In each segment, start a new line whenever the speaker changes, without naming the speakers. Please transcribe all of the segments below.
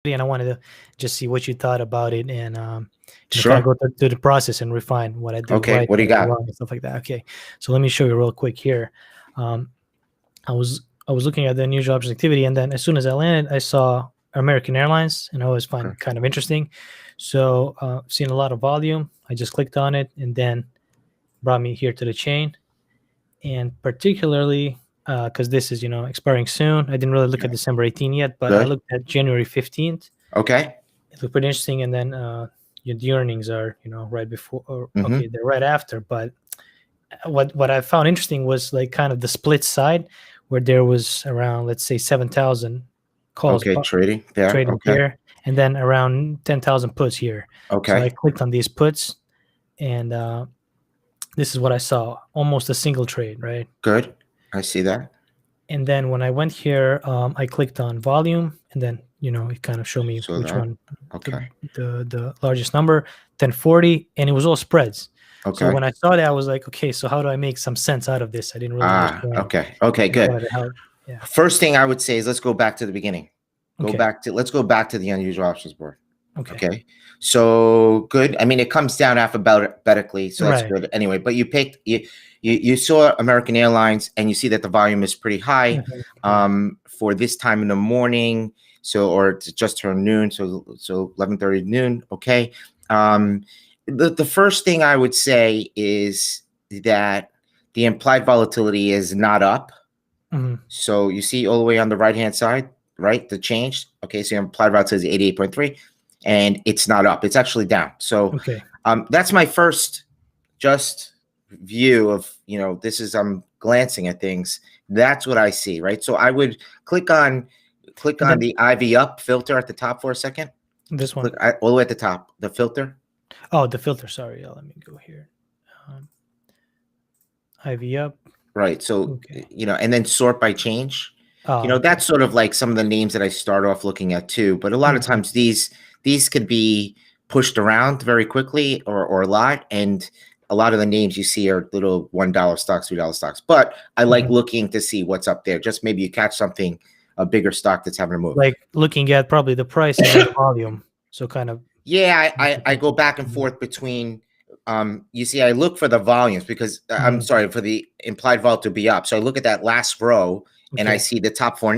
and I wanted to just see what you thought about it, and kind of
Sure.
go through the process and refine what I do
Okay.
right,
What do you
what I do
got?
wrong, and stuff like that. Okay, so let me show you real quick here. Um, I was looking at the unusual options activity, and then as soon as I landed, I saw American Airlines, and I always find
Okay.
it kind of interesting. So I've seen a lot of volume. I just clicked on it, and then brought me here to the chain, and particularly because this is expiring soon. I didn't really look at December 18 yet, but I
Good.
looked at January 15th.
Okay.
It looked pretty interesting, and then the earnings are right before, or
Mm-hmm.
okay, they're right after. But what I found interesting was like kind of the split side, where there was around, let's say, 7,000 calls
Okay. Trading there.
trading
Okay.
here, and then around 10,000 puts here. So I
Okay.
clicked on these puts, and this is what I saw: almost a single trade, right?
Good. I see that.
And then when I went here, I clicked on volume, and then it kind of showed me
So
which
that.
one, the
Okay.
the largest number, 1040, and it was all spreads. So
Okay.
when I saw that, I was like, okay, so how do I make some sense out of this? I didn't really understand.
Okay. Okay.
And I
Good.
wanted to help. Yeah.
First thing I would say is let's go back to the beginning.
Okay.
Let's go back to the unusual options board.
Okay.
Okay. So good. I mean, it comes down alphabetically, so that's
Right.
good. Anyway, but you saw American Airlines, and you see that the volume is pretty high for this time in the morning. So, or it's just turned noon. So 11:30 noon. Okay. The first thing I would say is that the implied volatility is not up. So you see all the way on the right-hand side, right? The change. Okay. So your implied volatility is 88.3. And it's not up. It's actually down. So
Okay.
that's my first just view of, this is, I'm glancing at things. That's what I see, right? So I would click on the IV up filter at the top for a second.
This one.
Click all the way at the top, the filter.
Oh, the filter. Sorry. Let me go here. IV up.
Right. So,
Okay.
and then sort by change.
Oh,
That's sort of like some of the names that I start off looking at too. But a lot of times these could be pushed around very quickly or a lot. And a lot of the names you see are little $1 stocks, $3 stocks. But I like looking to see what's up there. Just maybe you catch something, a bigger stock that's having a move.
Like looking at probably the price and then the volume. So kind of.
Yeah, I go back and forth between. You see, I look for the volumes because I'm sorry for the implied vol to be up. So I look at that last row and I see the top five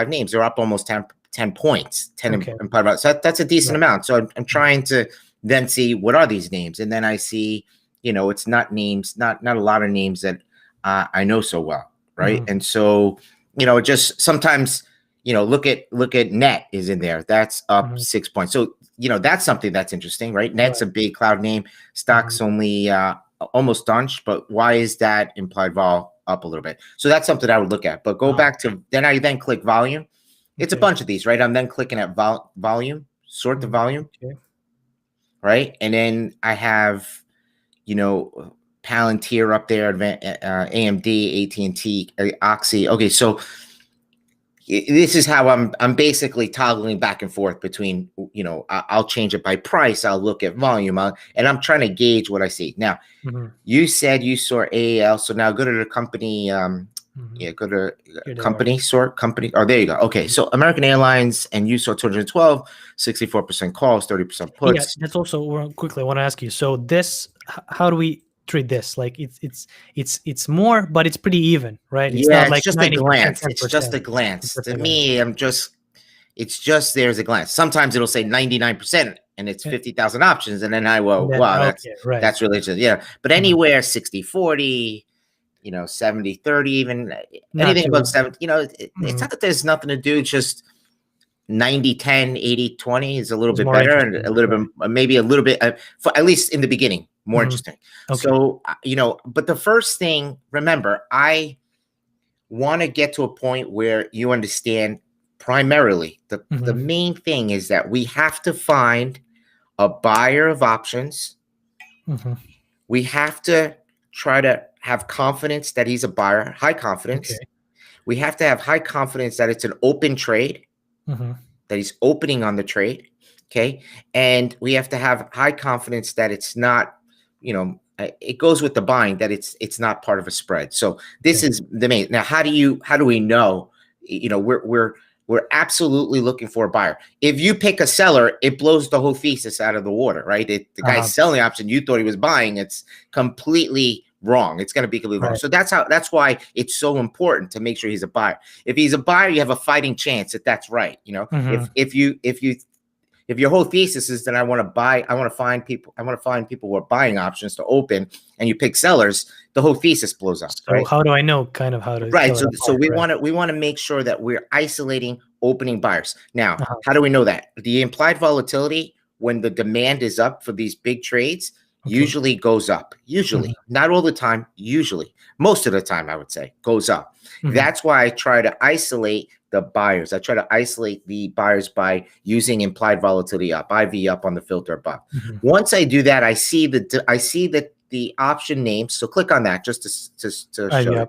names, they're up almost 10 points, 10 implied vol. So that's a decent amount. So I'm trying to then see what are these names. And then I see, it's not names, not a lot of names that I know so well. Right. And so, just sometimes, look at Net is in there. That's up 6 points. So, that's something that's interesting, right? Net's a big cloud name. Stock's only almost done, but why is that implied vol up a little bit? So that's something I would look at. But go back to I then click volume. It's a bunch of these, right? I'm then clicking at volume, sort the volume, right? And then I have, Palantir up there, AMD, AT&T, Oxy. Okay, so this is how I'm basically toggling back and forth between, I'll change it by price. I'll look at volume, and I'm trying to gauge what I see. Now, you said you saw AAL, so now go to the company. Go to company, sort company. Oh, there you go. Okay, so American Airlines, and you saw 212, 64% calls, 30% puts.
Yeah, that's also quickly. I want to ask you. So this, how do we treat this? Like it's more, but it's pretty even, right? It's not like
just
90%,
a glance.
10%.
It's just a glance. To me, it's just there's a glance. Sometimes it'll say 99% and it's 50,000 options. And then wow, that's really interesting. Yeah. But anywhere 60-40, 70-30, even anything above 70, it's not that there's nothing to do. Just 90-10, 80-20 is a little bit better, and a little bit, maybe a little bit, for at least in the beginning, more interesting. So, but the first thing, remember, I want to get to a point where you understand primarily the main thing is that we have to find a buyer of options. We have to try to have confidence that he's a buyer, high confidence. We have to have high confidence that it's an open trade, that he's opening on the trade. Okay. And we have to have high confidence that it's not, it goes with the buying, that it's not part of a spread. So this is the main. Now, how do we know, we're We're absolutely looking for a buyer. If you pick a seller, it blows the whole thesis out of the water, right? The guy's selling the option, you thought he was buying. It's completely wrong. It's going to be completely wrong. So that's why it's so important to make sure he's a buyer. If he's a buyer, you have a fighting chance that that's right. You know, if your whole thesis is that I want to buy, I want to find people who are buying options to open, and you pick sellers, the whole thesis blows up.
So how do I know kind of how to?
Right. So we want to make sure that we're isolating opening buyers. Now, how do we know that? The implied volatility when the demand is up for these big trades usually goes up. Usually, not all the time. Usually, most of the time, I would say goes up. That's why I try to isolate the buyers. I try to isolate the buyers by using implied volatility up, IV up on the filter above. Once I do that, I see the option name. So click on that just to show you.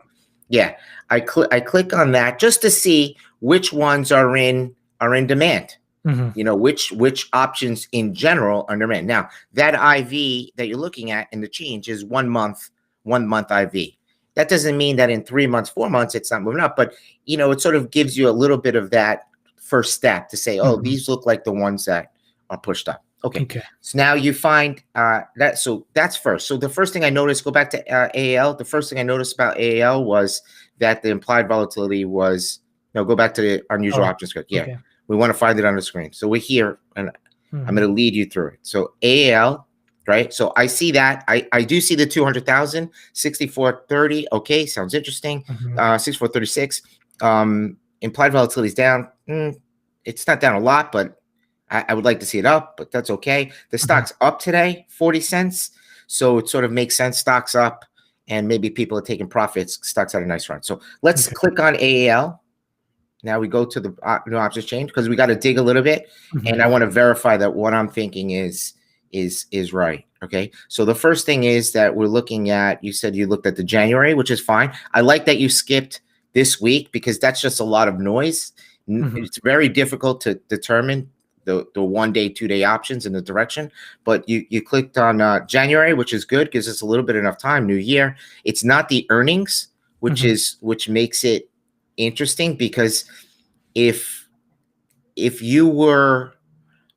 Yeah, I click on that just to see which ones are in demand. You know, which options in general are in demand. Now, that IV that you're looking at in the change is 1 month IV. That doesn't mean that in 3 months, 4 months, it's not moving up, but you know, it sort of gives you a little bit of that first step to say, oh, these look like the ones that are pushed up. Okay. So now you find that. So that's first. So the first thing I noticed, go back to AAL. The first thing I noticed about AAL was that the implied volatility was, no, go back to the unusual options script. Yeah. We want to find it on the screen. So we're here, and I'm going to lead you through it. So AAL, right? So I see that. I do see the 200,000, 6430. Okay, sounds interesting. 6436. Implied volatility is down. It's not down a lot, but I would like to see it up, but that's okay. The stock's up today, 40 cents. So it sort of makes sense. Stock's up, and maybe people are taking profits. Stock's had a nice run. So let's click on AAL. Now we go to the new options change because we got to dig a little bit, and I want to verify that what I'm thinking is right. Okay. So the first thing is that we're looking at, you said you looked at the January, which is fine. I like that you skipped this week because that's just a lot of noise. It's very difficult to determine the 1 day, 2 day options in the direction, but you clicked on January, which is good. Gives us a little bit enough time. New year. It's not the earnings, which makes it interesting, because if you were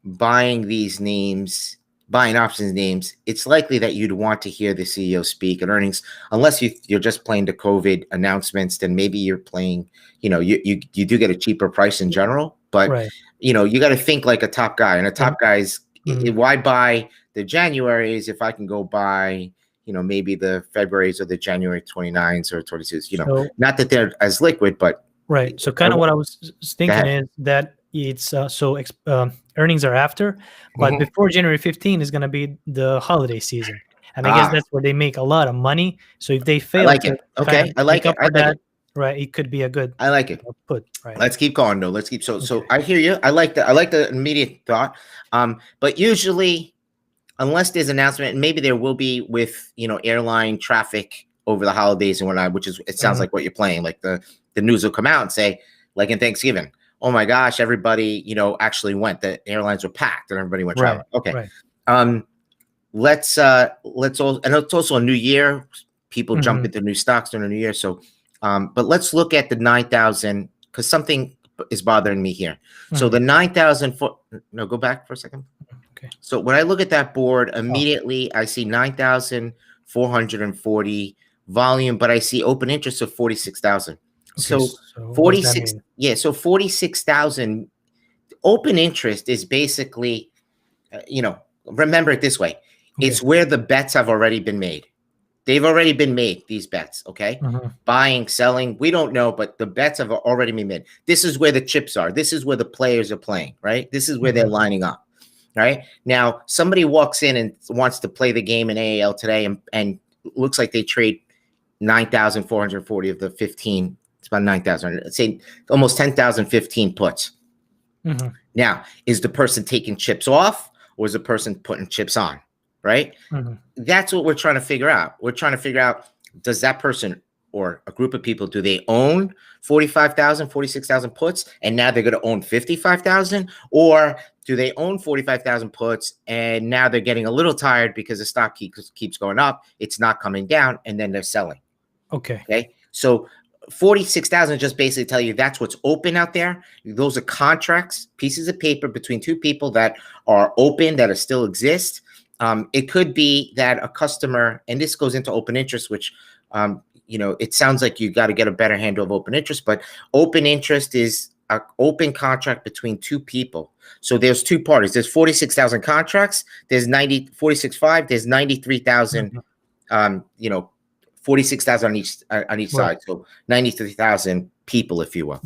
buying these names, buying options names, it's likely that you'd want to hear the CEO speak at earnings, unless you're just playing the COVID announcements. Then maybe you're playing, you know, you do get a cheaper price in general, but you know, you got to think like a top guy, and a top guy's why buy the Januaries if I can go buy, you know, maybe the Februaries or the January 29s or 26s, you know, so, not that they're as liquid, but.
So kind of what I was thinking is that it's earnings are after, but before January 15 is going to be the holiday season. And I guess that's where they make a lot of money. So if they fail,
I like it. Okay. I like it.
Right. It could be a good.
I like it.
Put. Right.
Let's keep going though. Let's keep. So I hear you. I like that. I like the immediate thought. But usually, unless there's an announcement, and maybe there will be with, you know, airline traffic over the holidays and whatnot, which is, it sounds like what you're playing. Like the news will come out and say, like in Thanksgiving, oh my gosh, everybody, you know, actually went. The airlines were packed and everybody went traveling. Okay. Let's all, and it's also a new year. People jump into new stocks during the new year. So, but let's look at the 9,000 because something is bothering me here. So the 9,000 no, go back for a second.
Okay.
So when I look at that board, immediately I see 9,440 volume, but I see open interest of 46,000. So 46, so 46,000 open interest is basically, you know, remember it this way. It's where the bets have already been made. They've already been made, these bets, okay? Buying, selling, we don't know, but the bets have already been made. This is where the chips are. This is where the players are playing, right? This is where they're lining up, right? Now, somebody walks in and wants to play the game in AAL today and looks like they trade 9,440 of the 15. It's about 9,000. Let's say almost 10,000, 15 puts. Now, is the person taking chips off or is the person putting chips on? Right? That's what we're trying to figure out. We're trying to figure out, does that person or a group of people, do they own 45,000, 46,000 puts, and now they're going to own 55,000? Or do they own 45,000 puts, and now they're getting a little tired because the stock keeps going up, it's not coming down, and then they're selling? Okay. So 46,000 just basically tell you that's what's open out there. Those are contracts, pieces of paper between two people that are open, that are still exist. It could be that a customer, and this goes into open interest, which, it sounds like you got to get a better handle of open interest, but open interest is an open contract between two people. So there's two parties. There's 46,000 contracts. There's 46.5. There's 93,000, 46,000 on each side. So 93,000 people, if you will.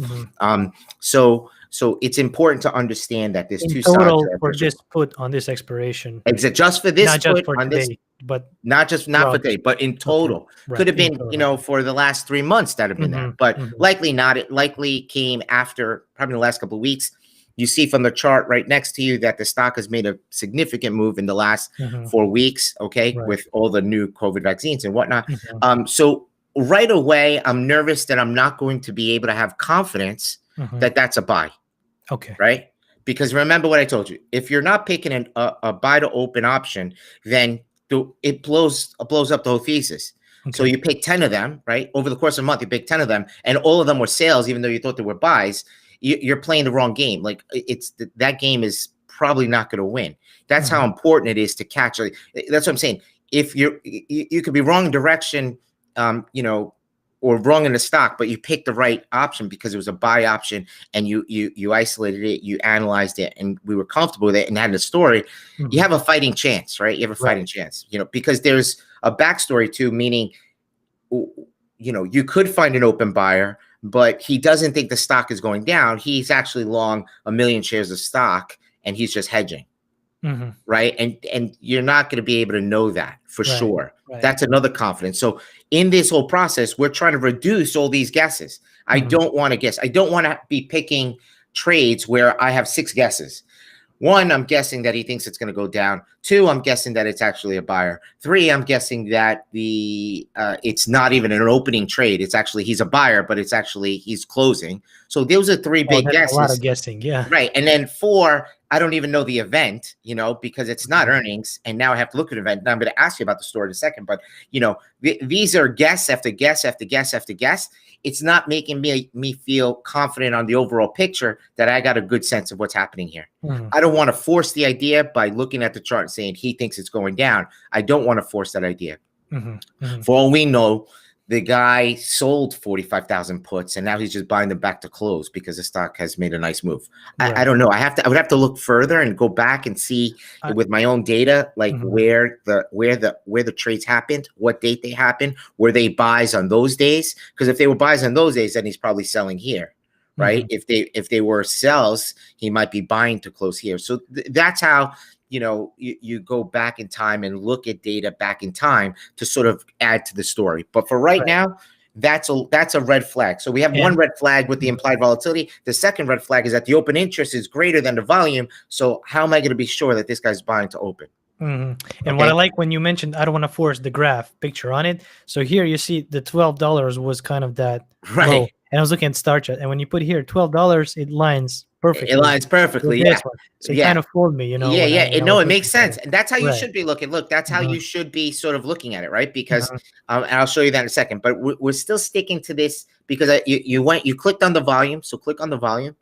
So it's important to understand that there's two
total
sides
for this put on this expiration.
Exactly, just for this,
not just for today, but
not for today, but in total. Could have been, for the last 3 months that have been there, but likely not. It likely came after probably the last couple of weeks. You see from the chart right next to you that the stock has made a significant move in the last 4 weeks, with all the new COVID vaccines and whatnot. So right away, I'm nervous that I'm not going to be able to have confidence that that's a buy.
Okay.
Right? Because remember what I told you. If you're not picking a buy to open option, then it blows up the whole thesis. Okay. So you pick 10 of them, right? Over the course of a month, you pick 10 of them, and all of them were sales, even though you thought they were buys. You're playing the wrong game. Like that game is probably not going to win. That's how important it is to catch. That's what I'm saying. If you could be wrong in direction, or wrong in the stock, but you picked the right option because it was a buy option, and you isolated it, you analyzed it, and we were comfortable with it and had a story. You have a fighting chance, right? You have a fighting chance, because there's a backstory too, meaning, you could find an open buyer, but he doesn't think the stock is going down. He's actually long 1 million shares of stock, and he's just hedging. Right. And you're not going to be able to know that for sure. Right. That's another confidence. So in this whole process, we're trying to reduce all these guesses. I don't want to guess. I don't want to be picking trades where I have 6 guesses. 1, I'm guessing that he thinks it's going to go down. 2, I'm guessing that it's actually a buyer. 3, I'm guessing that it's not even an opening trade. It's actually, he's a buyer, but it's actually, he's closing. So those are 3 big guesses.
A lot of guessing. Yeah.
Right. And then 4, I don't even know the event, because it's not earnings. And now I have to look at the event. And I'm going to ask you about the story in a second. But, these are guess after guess after guess after guess. It's not making me feel confident on the overall picture that I got a good sense of what's happening here. I don't want to force the idea by looking at the chart and saying he thinks it's going down. I don't want to force that idea. For all we know, the guy sold 45,000 puts, and now he's just buying them back to close because the stock has made a nice move. I don't know. I would have to look further and go back and see with my own data, like where the trades happened, what date they happened, were they buys on those days? Because if they were buys on those days, then he's probably selling here, right? If they were sells, he might be buying to close here. So that's how you go back in time and look at data back in time to sort of add to the story. But for right now, that's a red flag. So we have one red flag with the implied volatility. The second red flag is that the open interest is greater than the volume. So how am I going to be sure that this guy's buying to open?
And what I like when you mentioned, I don't want to force the graph picture on it. So here you see the $12 was kind of that low. And I was looking at Star Chart, and when you put here $12, it lines perfectly.
It lines perfectly, yeah.
So it kind of fooled me,
It makes sense, and that's how you should be looking. Look, that's how you should be sort of looking at it, right? Because, and I'll show you that in a second. But we're still sticking to this because you clicked on the volume. So click on the volume.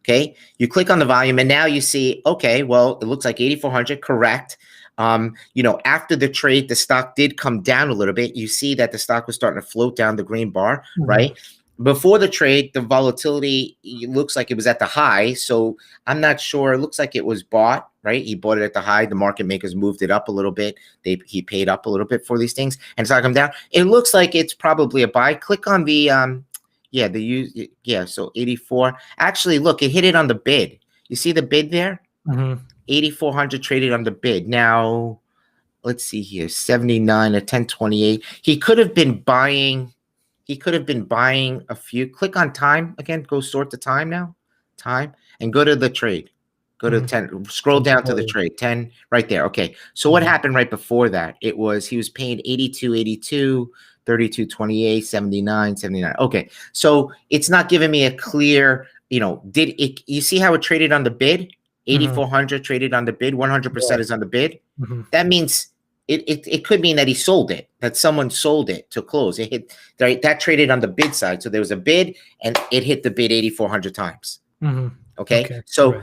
Okay, you click on the volume, and now you see, okay, well, it looks like 8,400, correct. After the trade, the stock did come down a little bit. You see that the stock was starting to float down the green bar, right? Before the trade, the volatility looks like it was at the high. So I'm not sure. It looks like it was bought, right? He bought it at the high. The market makers moved it up a little bit. He paid up a little bit for these things, and it's not come down. It looks like it's probably a buy. Click on the so 84. Actually, look, it hit it on the bid. You see the bid there? 8,400 traded on the bid. Now, let's see here, 79 at 1028. He could have been buying a few. Click on time again. Go sort the time now. Time, and go to the trade. Go to 10. Scroll down to the trade. 10 right there. Okay. So what happened right before that? It was he was paying 82, 32.28, 79, 79. Okay. So it's not giving me a clear, you see how it traded on the bid? 8,400 traded on the bid. 100% is on the bid. That means it could mean that he sold it, that someone sold it to close. It hit right, that traded on the bid side. So there was a bid and it hit the bid 8,400 times. Okay. So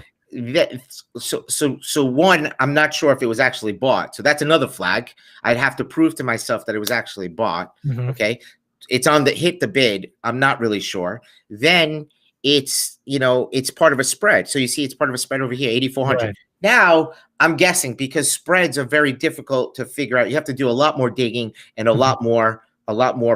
so one, I'm not sure if it was actually bought. So that's another flag. I'd have to prove to myself that it was actually bought. Okay. It's on the hit the bid. I'm not really sure. Then it's, it's part of a spread. So you see it's part of a spread over here, 8,400. Right. Now I'm guessing because spreads are very difficult to figure out. You have to do a lot more digging and a lot more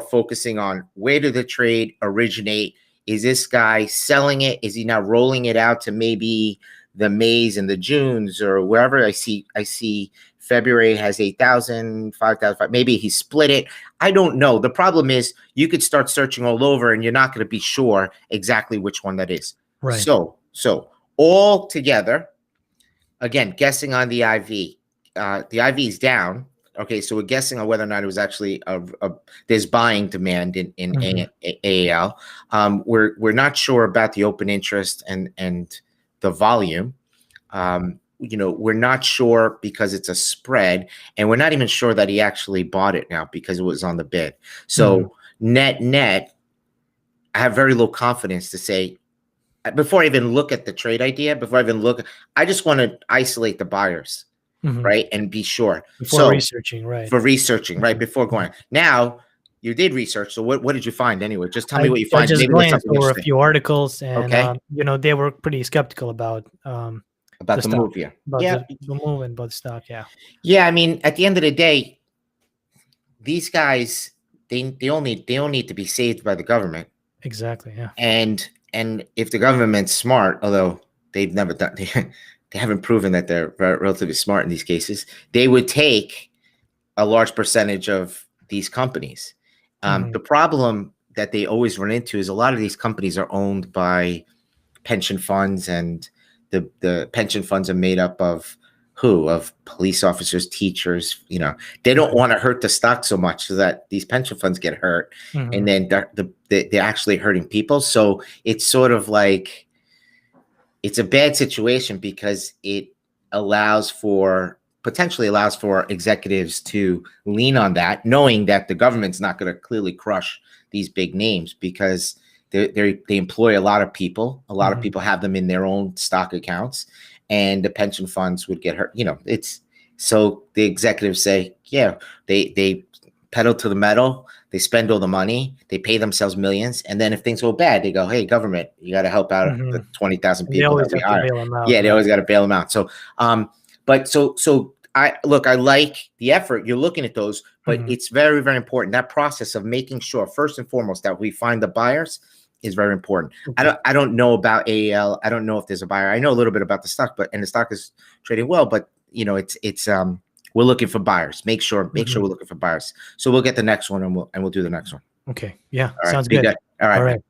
focusing on where did the trade originate? Is this guy selling it? Is he now rolling it out to maybe the Mays and the Junes or wherever? I see February has 8,000, 5,000. Maybe he split it. I don't know. The problem is you could start searching all over and you're not going to be sure exactly which one that is. Right. So all together, again, guessing on the IV. The IV is down. Okay, so we're guessing on whether or not it was actually there's buying demand in AAL. We're not sure about the open interest and the volume. We're not sure because it's a spread, and we're not even sure that he actually bought it now because it was on the bid. So net, I have very low confidence to say before I even look at the trade idea. I just want to isolate the buyers. Right. And be sure.
Before researching,
right. Before going. Now, you did research. So what did you find anyway? Just tell me what you find.
I just glanced over a few articles and, they were pretty skeptical about the
move. Yeah.
The move and about the stock. Yeah.
Yeah. I mean, at the end of the day, these guys, they don't need to be saved by the government.
Exactly. Yeah.
And if the government's smart, although they've never done they haven't proven that they're relatively smart in these cases, they would take a large percentage of these companies. The problem that they always run into is a lot of these companies are owned by pension funds, and the pension funds are made up of of police officers, teachers. They don't want to hurt the stock so much so that these pension funds get hurt, and then they're actually hurting people. So it's sort of like, it's a bad situation because it potentially allows for executives to lean on that, knowing that the government's not going to clearly crush these big names because they employ a lot of people. A lot of people have them in their own stock accounts, and the pension funds would get hurt. So the executives say, they pedal to the metal. They spend all the money. They pay themselves millions. And then if things go bad, they go, hey, government, you got to help out the 20,000 people that we hire. They always got to bail them out. So, I like the effort. You're looking at those, but it's very, very important. That process of making sure, first and foremost, that we find the buyers is very important. I don't know about AAL. I don't know if there's a buyer. I know a little bit about the stock, and the stock is trading well, but we're looking for buyers. Make sure we're looking for buyers. So we'll get the next one and we'll do the next one.
Okay. Yeah.
All right.
Sounds good.
All right.
Thank